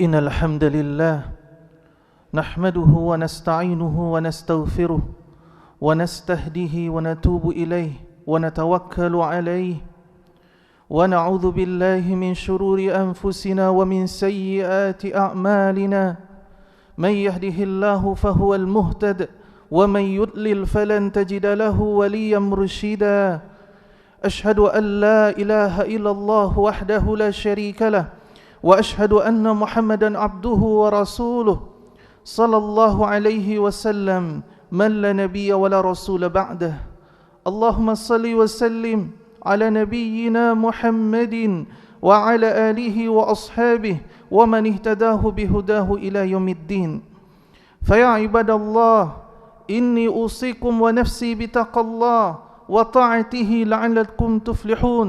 إن الحمد لله نحمده ونستعينه ونستغفره ونستهديه ونتوب إليه ونتوكل عليه ونعوذ بالله من شرور أنفسنا ومن سيئات أعمالنا من يهده الله فهو المهتد ومن يضلل فلن تجد له وليا مرشدا أشهد أن لا إله إلا الله وحده لا شريك له وأشهد أن محمدا عبده ورسوله صلى الله عليه وسلم من لا نبي ولا رسول بعده اللهم صل وسلم على نبينا محمد وعلى آله وأصحابه ومن اهتداه بهداه إلى يوم الدين فيا عباد الله إني أوصيكم ونفسي بتقى الله وطاعته لعلكم تفلحون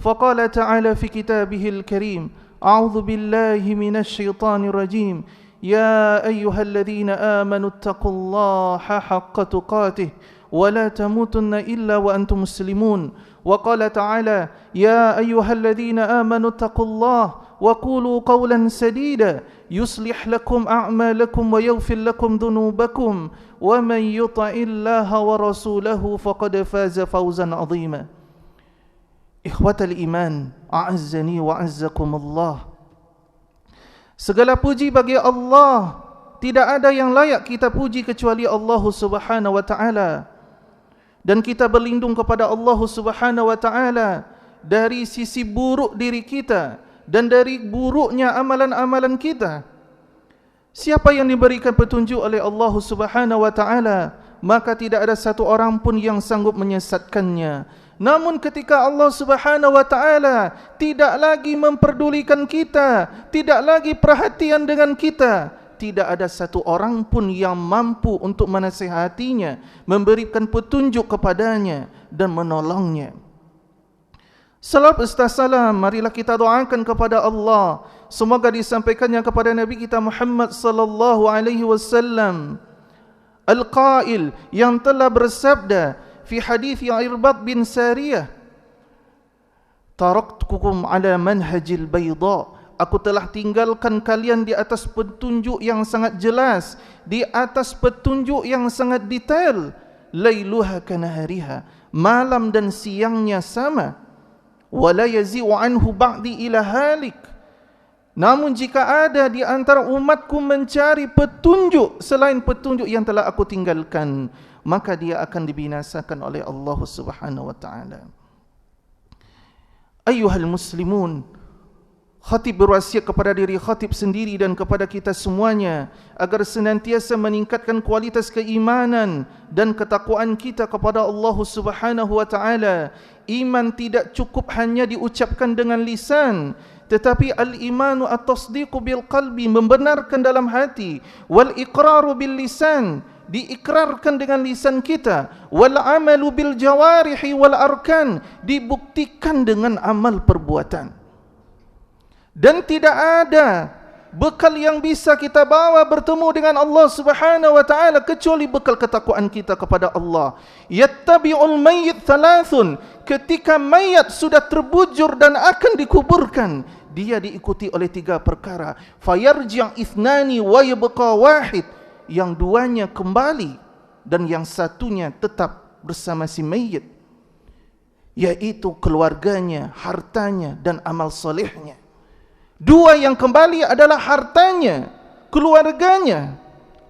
فقال تعالى في كتابه الكريم أعوذ بالله من الشيطان الرجيم يا أيها الذين آمنوا اتقوا الله حق تقاته ولا تموتن إلا وأنتم مسلمون وقال تعالى يا أيها الذين آمنوا اتقوا الله وقولوا قولا سديدا يصلح لكم أعمالكم ويغفر لكم ذنوبكم ومن يطع الله ورسوله فقد فاز فوزا عظيما إخوة الإيمان أعزني وأعزكم الله. Segala puji bagi Allah, tidak ada yang layak kita puji kecuali Allah Subhanahu wa taala. Dan kita berlindung kepada Allah Subhanahu wa taala dari sisi buruk diri kita dan dari buruknya amalan-amalan kita. Siapa yang diberikan petunjuk oleh Allah Subhanahu wa taala, maka tidak ada satu orang pun yang sanggup menyesatkannya. Namun ketika Allah Subhanahu wa taala tidak lagi memperdulikan kita, tidak lagi perhatian dengan kita, tidak ada satu orang pun yang mampu untuk menasihatinya, memberikan petunjuk kepadanya dan menolongnya. Salam serta salam marilah kita doakan kepada Allah, semoga disampaikannya kepada Nabi kita Muhammad sallallahu alaihi wasallam, al-qail, yang telah bersabda fi hadis Irbad bin Sariyah, taraktukum ala manhajil bayda, aku telah tinggalkan kalian di atas petunjuk yang sangat jelas, di atas petunjuk yang sangat detail, lailuha kanahariha, malam dan siangnya sama, wala yazi'u anhu ba'di ila halik. Namun jika ada di antara umatku mencari petunjuk selain petunjuk yang telah aku tinggalkan, maka dia akan dibinasakan oleh Allah Subhanahu wa taala. Ayyuhal muslimun, khatib berwasiat kepada diri khatib sendiri dan kepada kita semuanya agar senantiasa meningkatkan kualitas keimanan dan ketakwaan kita kepada Allah Subhanahu wa taala. Iman tidak cukup hanya diucapkan dengan lisan, tetapi al-imanu at-tasdiqu bil qalbi, membenarkan dalam hati, wal iqraru bil lisan, diikrarkan dengan lisan kita, wal amalu bil jawarihi wal arkan, dibuktikan dengan amal perbuatan. Dan tidak ada bekal yang bisa kita bawa bertemu dengan Allah Subhanahu wa taala kecuali bekal ketakwaan kita kepada Allah. Yattabi'ul mayyit thalathun, ketika mayat sudah terbujur dan akan dikuburkan, dia diikuti oleh 3 perkara. Fayarji' ithnani wa yabqa wahid, yang 2-nya kembali dan yang 1-nya tetap bersama si mayit, yaitu keluarganya, hartanya dan amal solehnya. 2 yang kembali adalah hartanya, keluarganya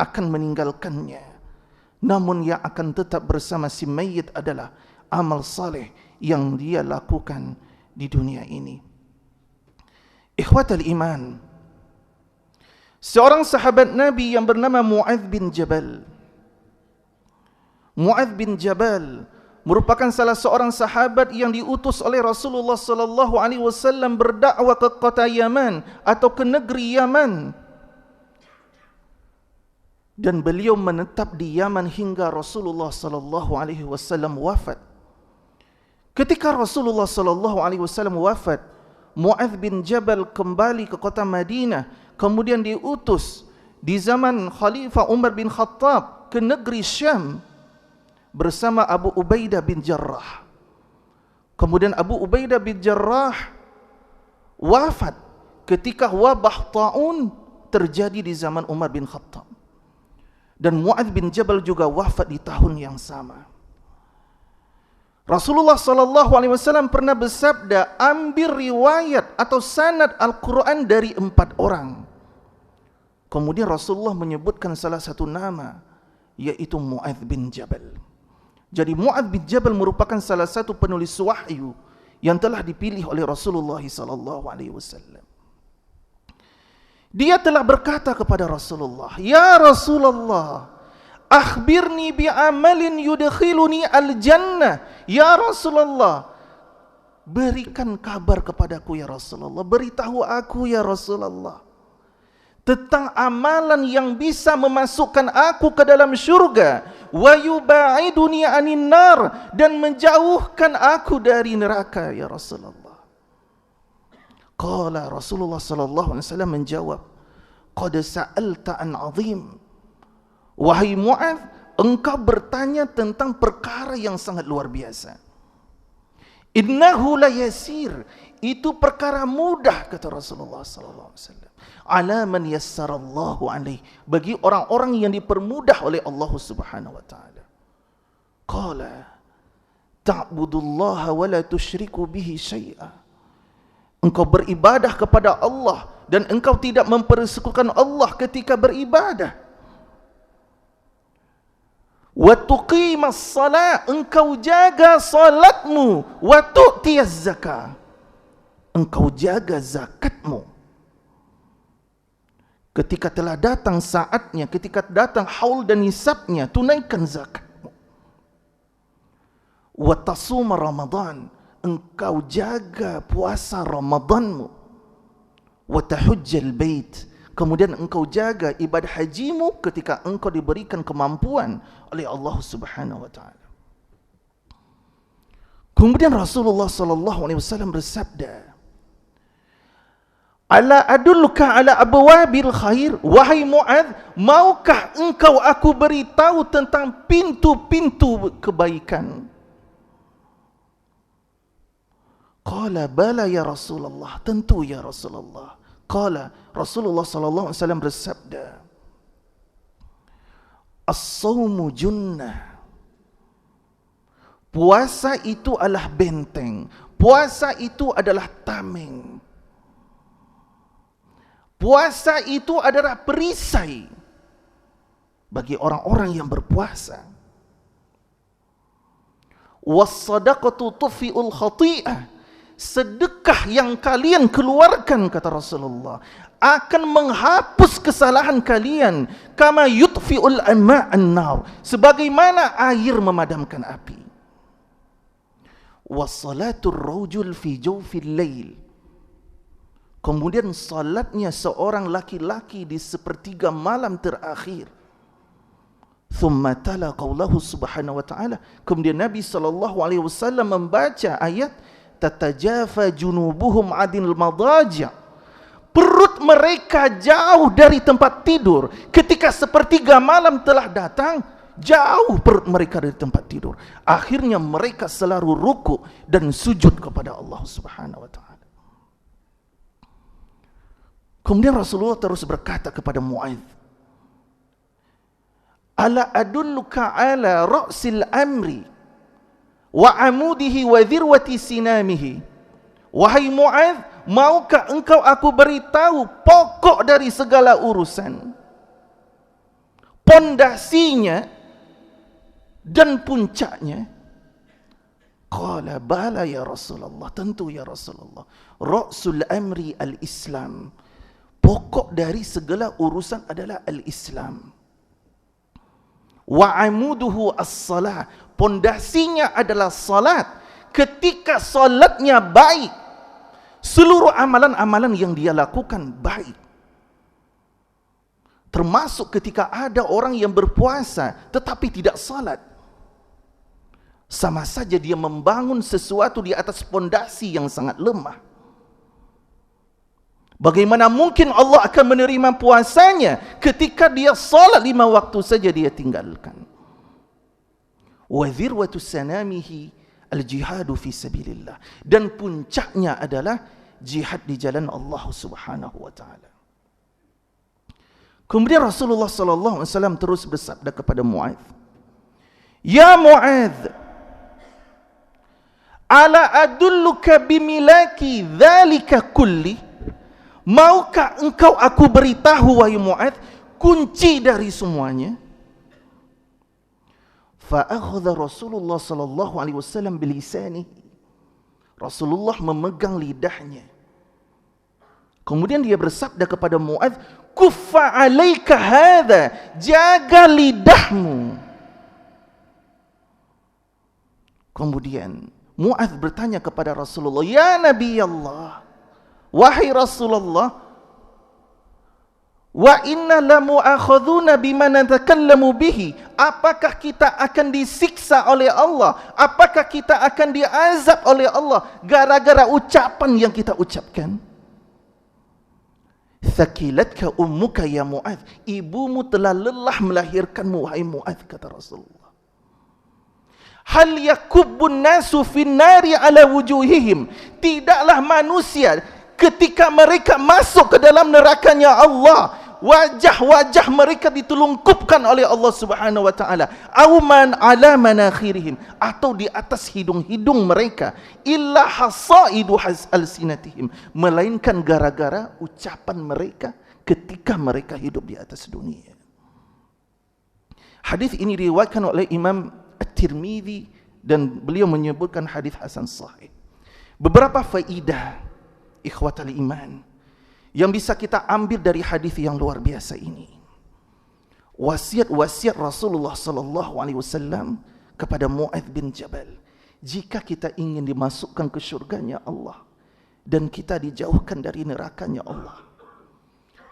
akan meninggalkannya, namun yang akan tetap bersama si mayit adalah amal saleh yang dia lakukan di dunia ini. Ikhwatal iman, seorang sahabat Nabi yang bernama Mu'adz bin Jabal. Mu'adz bin Jabal merupakan salah seorang sahabat yang diutus oleh Rasulullah sallallahu alaihi wasallam berdakwah ke kota Yaman atau ke negeri Yaman. Dan beliau menetap di Yaman hingga Rasulullah sallallahu alaihi wasallam wafat. Ketika Rasulullah sallallahu alaihi wasallam wafat, Mu'adz bin Jabal kembali ke kota Madinah, kemudian diutus di zaman Khalifah Umar bin Khattab ke negeri Syam bersama Abu Ubaidah bin Jarrah. Kemudian Abu Ubaidah bin Jarrah wafat ketika wabah taun terjadi di zaman Umar bin Khattab. Dan Mu'adz bin Jabal juga wafat di tahun yang sama. Rasulullah SAW pernah bersabda, ambil riwayat atau sanad Al-Quran dari 4 orang. Kemudian Rasulullah menyebutkan salah satu nama, yaitu Mu'adz bin Jabal. Jadi Mu'adz bin Jabal merupakan salah satu penulis wahyu yang telah dipilih oleh Rasulullah SAW. Dia telah berkata kepada Rasulullah, ya Rasulullah, akhbirni bi'amalin yudkhiluni al-jannah. Ya Rasulullah, berikan kabar kepadaku ya Rasulullah, beritahu aku ya Rasulullah tentang amalan yang bisa memasukkan aku ke dalam syurga, wa yubaiduni anin nar, dan menjauhkan aku dari neraka ya Rasulullah. Qala Rasulullah sallallahu alaihi wasallam menjawab, qad sa'alta an 'azim. Wahai Mu'adz, engkau bertanya tentang perkara yang sangat luar biasa. Innahu la yasir, itu perkara mudah, kata Rasulullah sallallahu alaihi wasallam. Ala man yassarallahu alaihi, bagi orang-orang yang dipermudah oleh Allah Subhanahu wa taala. Qala ta'budullaha wa la tusyriku bihi syai'a. Engkau beribadah kepada Allah dan engkau tidak mempersekutukan Allah ketika beribadah. Wa tuqimas salat, engkau jaga salatmu. Wa tu'tiyaz zakah, engkau jaga zakatmu. Ketika telah datang saatnya, ketika datang haul dan nisabnya, tunaikan zakatmu. Wa tasuma Ramadan, engkau jaga puasa Ramadanmu. Wa tahujjal bait, kemudian engkau jaga ibadah hajimu ketika engkau diberikan kemampuan oleh Allah Subhanahu wa taala. Kemudian Rasulullah sallallahu alaihi wasallam bersabda, ala adulluka ala abwabil khair. Wahai Mu'adz, maukah engkau aku beritahu tentang pintu-pintu kebaikan? Qala bala ya Rasulullah, tentu ya Rasulullah. Qala Rasulullah sallallahu alaihi wasallam bersabda, as-shaumu junnah. Puasa itu adalah benteng. Puasa itu adalah tameng. Puasa itu adalah perisai bagi orang-orang yang berpuasa. Was-sadaqatu tufi'ul khati'ah. Sedekah yang kalian keluarkan, kata Rasulullah, akan menghapus kesalahan kalian. Kama yutfi'ul ma'an nar, sebagaimana air memadamkan api. Wassalatul rajul fi jawfil lail. Kemudian salatnya seorang laki-laki di sepertiga malam terakhir. Thumma tala qawlahu subhanahu wa ta'ala. Kemudian Nabi SAW membaca ayat, tatajafa junubuhum adinil madaja. Perut mereka jauh dari tempat tidur. Ketika sepertiga malam telah datang, jauh perut mereka dari tempat tidur. Akhirnya mereka selalu ruku dan sujud kepada Allah Subhanahu wa ta'ala. Kemudian Rasulullah terus berkata kepada Mu'adz, ala adulluka ala ra'sil amri wa amudihi wa dhirwati sinamihi. Wahai Mu'adz, maukah engkau aku beritahu pokok dari segala urusan, pondasinya dan puncaknya? Qala bala ya Rasulullah, tentu ya Rasulullah. Ra'sul amri al-Islam, pokok dari segala urusan adalah al-Islam. Wa amuduhu as-salah, pondasinya adalah salat. Ketika salatnya baik, seluruh amalan-amalan yang dia lakukan baik. Termasuk ketika ada orang yang berpuasa tetapi tidak salat, sama saja dia membangun sesuatu di atas pondasi yang sangat lemah. Bagaimana mungkin Allah akan menerima puasanya ketika dia salat 5 waktu saja dia tinggalkan? Wa dhirwatu sanamihi al-jihadu fi sabilillah, dan puncaknya adalah jihad di jalan Allah Subhanahu wa taala. Kemudian Rasulullah sallallahu alaihi wasallam terus bersabda kepada Muadz, "Ya Muadz, ala adulluka bimilaki dzalika kulli?" Maukah engkau aku beritahu wahai Muadz kunci dari semuanya? Fa akhadha Rasulullah sallallahu alaihi wasallam bilisanihi. Rasulullah memegang lidahnya. Kemudian dia bersabda kepada Muadz, "Kuffa 'alaika hadza." Jaga lidahmu. Kemudian Muadz bertanya kepada Rasulullah, "Ya Nabi Allah, wahai Rasulullah, wa inna lamu'akhadhuna bima natakallamu bihi." Apakah kita akan disiksa oleh Allah? Apakah kita akan diazab oleh Allah gara-gara ucapan yang kita ucapkan? Thaqilatka ummuka ya Muadz. Ibumu telah lelah melahirkanmu wahai Muadz, kata Rasulullah. Hal yakubbun nasu fin nari ala wujuhihim. Tidaklah manusia ketika mereka masuk ke dalam nerakanya Allah, wajah-wajah mereka ditulungkupkan oleh Allah Subhanahu wa taala, auman ala manakhirihim, atau di atas hidung-hidung mereka, illa hasaidu alsinatihim, melainkan gara-gara ucapan mereka ketika mereka hidup di atas dunia. Hadis ini diriwayatkan oleh Imam At-Tirmidzi dan beliau menyebutkan hadis hasan sahih. Beberapa faedah ikhwatal iman yang bisa kita ambil dari hadis yang luar biasa ini. Wasiat-wasiat Rasulullah sallallahu alaihi wasallam kepada Muadz bin Jabal, jika kita ingin dimasukkan ke syurganya Allah dan kita dijauhkan dari nerakanya Allah.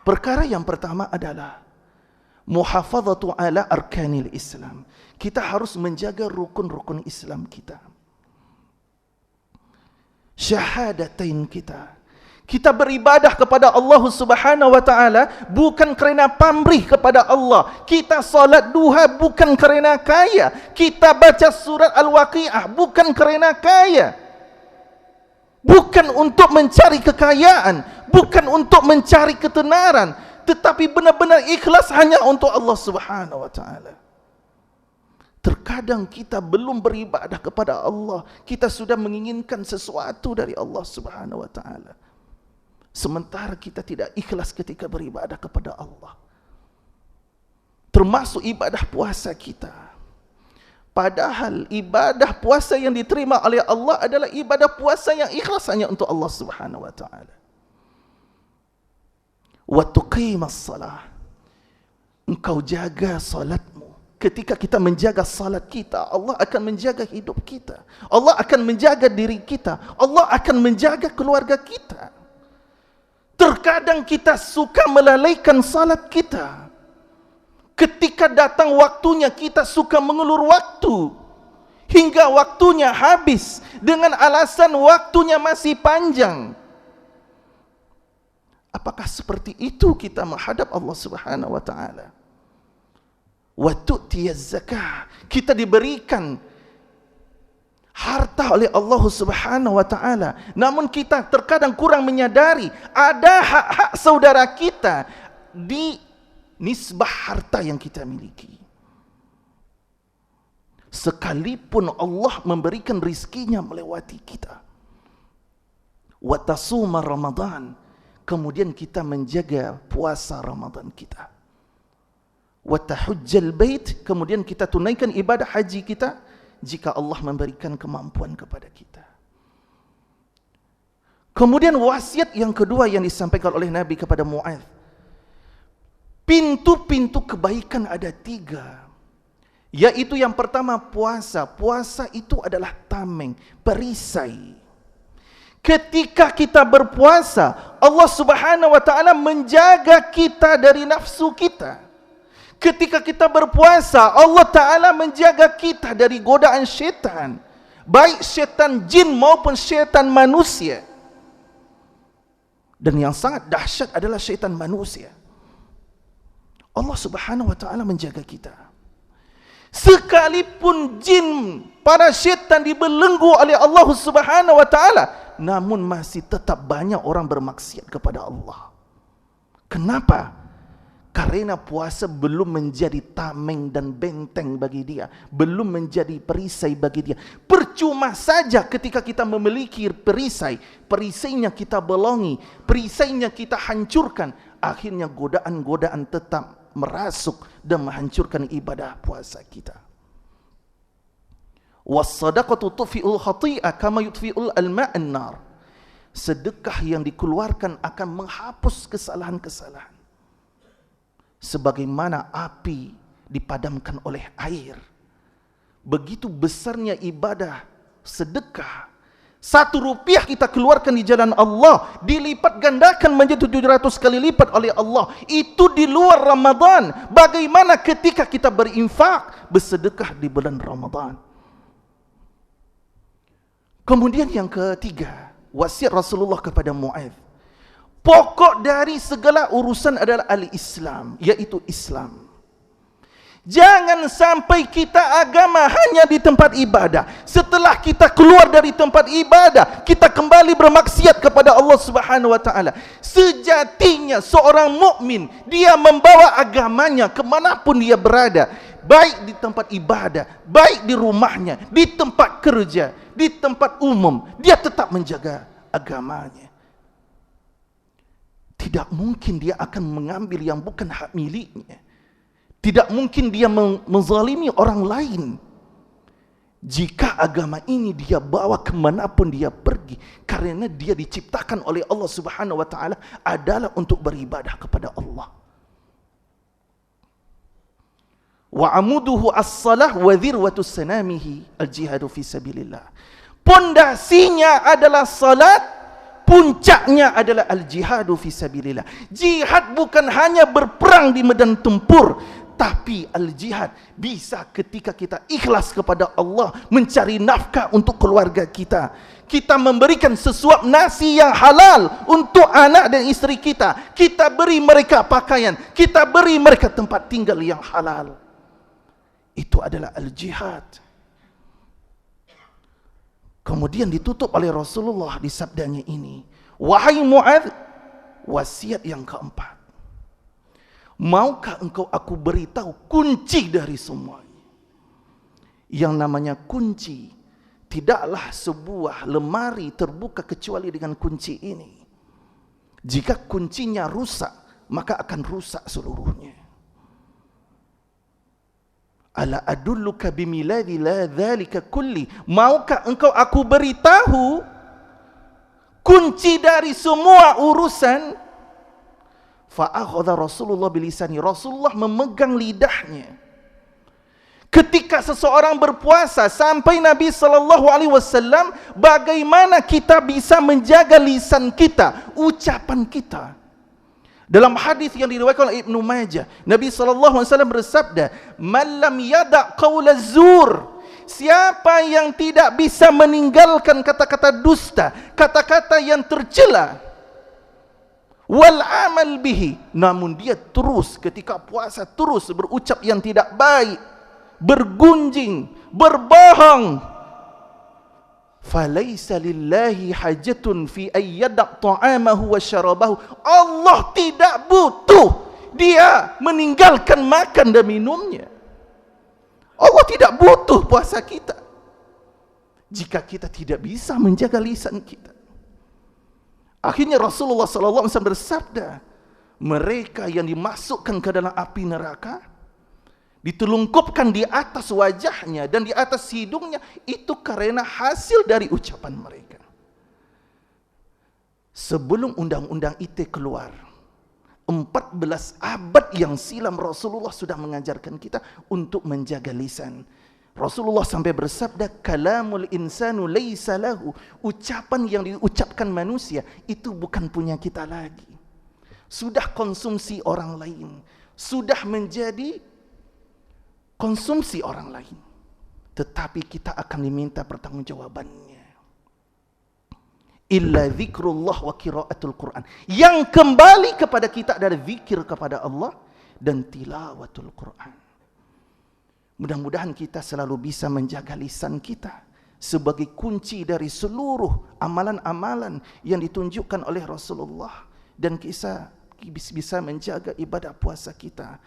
Perkara yang pertama adalah muhafazatu ala arkanil Islam. Kita harus menjaga rukun-rukun Islam kita. Syahadatain kita. Kita beribadah kepada Allah Subhanahu wa taala bukan kerana pamrih kepada Allah. Kita salat duha bukan kerana kaya. Kita baca surat Al-Waqiah bukan kerana kaya. Bukan untuk mencari kekayaan, bukan untuk mencari ketenaran, tetapi benar-benar ikhlas hanya untuk Allah Subhanahu wa taala. Terkadang kita belum beribadah kepada Allah, kita sudah menginginkan sesuatu dari Allah Subhanahu wa taala. Sementara kita tidak ikhlas ketika beribadah kepada Allah. Termasuk ibadah puasa kita. Padahal ibadah puasa yang diterima oleh Allah adalah ibadah puasa yang ikhlas hanya untuk Allah Subhanahu wa taala. Wa tuqimas salah. Engkau jaga salatmu. Ketika kita menjaga salat kita, Allah akan menjaga hidup kita. Allah akan menjaga diri kita. Allah akan menjaga keluarga kita. Terkadang kita suka melalaikan salat kita. Ketika datang waktunya, kita suka mengulur waktu hingga waktunya habis dengan alasan waktunya masih panjang. Apakah seperti itu kita menghadap Allah Subhanahu wa taala? Wa tu'tiyaz zakah. Kita diberikan harta oleh Allah Subhanahu wa taala, namun kita terkadang kurang menyadari ada hak-hak saudara kita di nisbah harta yang kita miliki. Sekalipun Allah memberikan rizkinya melewati kita. Wa tasuma Ramadan, kemudian kita menjaga puasa Ramadan kita. Wa tahujjal bait, kemudian kita tunaikan ibadah haji kita jika Allah memberikan kemampuan kepada kita. Kemudian wasiat yang kedua yang disampaikan oleh Nabi kepada Muadz, pintu-pintu kebaikan ada 3, yaitu yang pertama puasa. Puasa itu adalah tameng, perisai. Ketika kita berpuasa, Allah Subhanahu wa taala menjaga kita dari nafsu kita. Ketika kita berpuasa, Allah Ta'ala menjaga kita dari godaan syaitan, baik syaitan jin maupun syaitan manusia. Dan yang sangat dahsyat adalah syaitan manusia. Allah Subhanahu wa Ta'ala menjaga kita. Sekalipun jin, para syaitan dibelenggu oleh Allah Subhanahu wa Ta'ala, namun masih tetap banyak orang bermaksiat kepada Allah. Kenapa? Karena puasa belum menjadi tameng dan benteng bagi dia, belum menjadi perisai bagi dia. Percuma saja ketika kita memiliki perisai, perisainya kita bolongi, perisainya kita hancurkan, akhirnya godaan-godaan tetap merasuk dan menghancurkan ibadah puasa kita. Was-sadaqatu tudfi'ul khati'ah kama yudfi'ul al-ma'an nar. Sedekah yang dikeluarkan akan menghapus kesalahan-kesalahan, sebagaimana api dipadamkan oleh air. Begitu besarnya ibadah sedekah. 1 rupiah kita keluarkan di jalan Allah, dilipat gandakan menjadi 700 kali lipat oleh Allah. Itu di luar Ramadan. Bagaimana ketika kita berinfak, bersedekah di bulan Ramadan? Kemudian yang ketiga, wasiat Rasulullah kepada Mu'adz. Pokok dari segala urusan adalah al-Islam, yaitu Islam. Jangan sampai kita agama hanya di tempat ibadah. Setelah kita keluar dari tempat ibadah, kita kembali bermaksiat kepada Allah Subhanahu wa taala. Sejatinya seorang mukmin, dia membawa agamanya kemanapun dia berada, baik di tempat ibadah, baik di rumahnya, di tempat kerja, di tempat umum, dia tetap menjaga agamanya. Tidak mungkin dia akan mengambil yang bukan hak miliknya. Tidak mungkin dia menzalimi orang lain. Jika agama ini dia bawa kemanapun dia pergi, karena dia diciptakan oleh Allah Subhanahu wa taala adalah untuk beribadah kepada Allah. Wa amuduhu as-salah wa dhirwatu sanamihi al-jihadu fi sabilillah. Pondasinya adalah salat, puncaknya adalah al-jihadu fi sabilillah. Jihad bukan hanya berperang di medan tempur, tapi al-jihad bisa ketika kita ikhlas kepada Allah, mencari nafkah untuk keluarga kita. Kita memberikan sesuap nasi yang halal untuk anak dan isteri kita. Kita beri mereka pakaian, kita beri mereka tempat tinggal yang halal. Itu adalah al-jihad. Kemudian ditutup oleh Rasulullah di sabdanya ini, wahai Mu'adz, wasiat yang keempat, maukah engkau aku beritahu kunci dari semuanya? Yang namanya kunci, tidaklah sebuah lemari terbuka kecuali dengan kunci ini. Jika kuncinya rusak, maka akan rusak seluruhnya. Ala adulluka bimiladi la dzalika kulli. Maukah engkau aku beritahu kunci dari semua urusan? Fa akhadha Rasulullah bilisani. Rasulullah memegang lidahnya. Ketika seseorang berpuasa, sampai Nabi sallallahu alaihi wasallam, bagaimana kita bisa menjaga lisan kita, ucapan kita? Dalam hadis yang diriwayatkan oleh Ibnu Majah, Nabi SAW bersabda, "Man lam yada' qaula zur." Siapa yang tidak bisa meninggalkan kata-kata dusta, kata-kata yang tercela, wal amal bihi, namun dia terus ketika puasa terus berucap yang tidak baik, bergunjing, berbohong, falaisa lillahi hajatun fi ayyada' ta'amahu wa syarabahu. Allah tidak butuh dia meninggalkan makan dan minumnya. Allah tidak butuh puasa kita jika kita tidak bisa menjaga lisan kita. Akhirnya Rasulullah sallallahu alaihi wasallam bersabda, mereka yang dimasukkan ke dalam api neraka, ditelungkupkan di atas wajahnya dan di atas hidungnya, itu karena hasil dari ucapan mereka. Sebelum undang-undang ITE keluar, 14 abad yang silam Rasulullah sudah mengajarkan kita untuk menjaga lisan. Rasulullah sampai bersabda, kalamul insanu laisa lahu. Ucapan yang diucapkan manusia itu bukan punya kita lagi. Sudah konsumsi orang lain, sudah menjadi konsumsi orang lain, tetapi kita akan diminta pertanggungjawabannya. Illa zikrullah wa qiraatul Quran. Yang kembali kepada kita adalah zikir kepada Allah dan tilawatul Quran. Mudah-mudahan kita selalu bisa menjaga lisan kita sebagai kunci dari seluruh amalan-amalan yang ditunjukkan oleh Rasulullah, dan bisa menjaga ibadah puasa kita.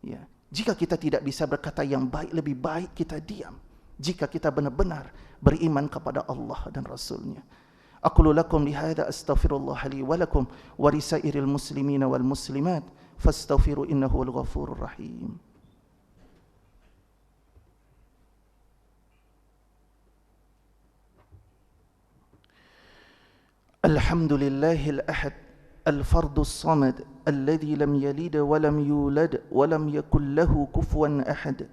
Ya, jika kita tidak bisa berkata yang baik, lebih baik kita diam. Jika kita benar-benar beriman kepada Allah dan Rasulnya. Aqulu lakum bihadza astaghfirullah li wa lakum wa lisairil muslimina wal muslimat fastaghfiru innahu wal ghafurur rahim. Alhamdulillahil ahad al-fardus samad alladhi lam yalid wa lam yulad wa lam yakul lahu kufuwan ahad.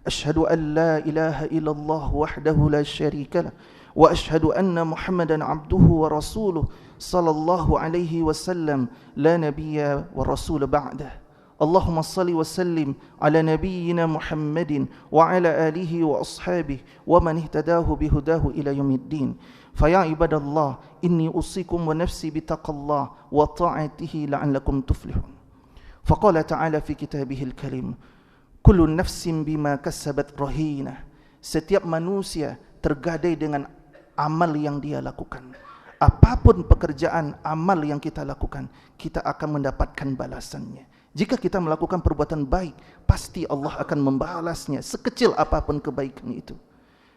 Ashhadu an la ilaha illallah wahdahu la syarika lah wa ashhadu anna Muhammadan abduhu wa rasuluh sallallahu alaihi wasallam la nabiyya wa rasul ba'dah. Allahumma salli wa sallim ala nabiyyina Muhammadin wa ala alihi wa ashabihi wa man ihtadahu bihudahu ila yaumiddin. Faya ibadallah, inni usikum wa nafsi bitaqallah wa ta'atihi la'allakum tuflihun. Faqala ta'ala fi kitabihil karim, kullu nafsin bima kasabat rahina. Setiap manusia tergadai dengan amal yang dia lakukan. Apapun pekerjaan amal yang kita lakukan, kita akan mendapatkan balasannya. Jika kita melakukan perbuatan baik, pasti Allah akan membalasnya sekecil apapun kebaikan itu.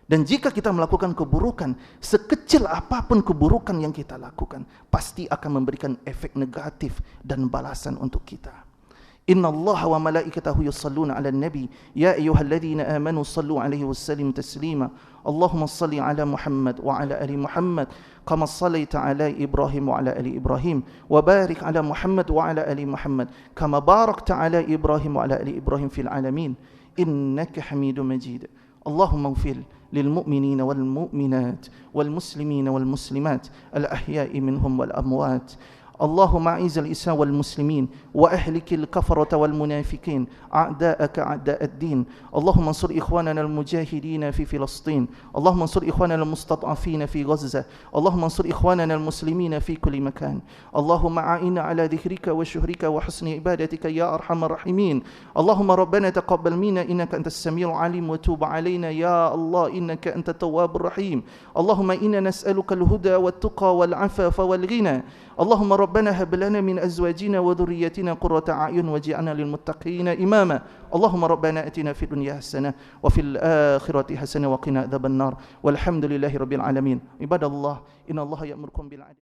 Dan jika kita melakukan keburukan, sekecil apapun keburukan yang kita lakukan, pasti akan memberikan efek negatif dan balasan untuk kita. Inna Allah wa malaikatahu yusalluna ala nabi ya ayyuhalladzina amanu sallu alaihi wasallim taslima. Allahumma salli ala Muhammad wa ala ali Muhammad kama sallaita ala Ibrahim wa ala ali Ibrahim wa barik ala Muhammad wa ala ali Muhammad kama barakta ala Ibrahim wa ala ali Ibrahim fil alamin innaka Hamidum Majid. Allahumma ighfir للمؤمنين والمؤمنات والمسلمين والمسلمات الأحياء منهم والأموات. اللهم أعز الإسلام والمسلمين وأهلك الكفرة والمنافقين أعداءك أعداء الدين. اللهم انصر إخواننا المجاهدين في فلسطين. اللهم انصر إخواننا المستضعفين في غزة. اللهم انصر إخواننا المسلمين في كل مكان. اللهم أعنا على ذكرك وشكرك وحسن عبادتك يا أرحم الراحمين. اللهم ربنا تقبل منا إنك أنت السميع العليم وتوب علينا يا الله إنك أنت التواب الرحيم. اللهم إنا نسألك الهدى والتقى والعفاف والغنى. اللهم ربنا هب لنا من أزواجنا وذريتنا قرة أعين واجعلنا للمتقين إماما. اللهم ربنا آتنا في الدنيا حسنة وفي الآخرة حسنة وقنا عذاب النار والحمد لله رب العالمين. عباد الله إن الله يأمركم بالعدل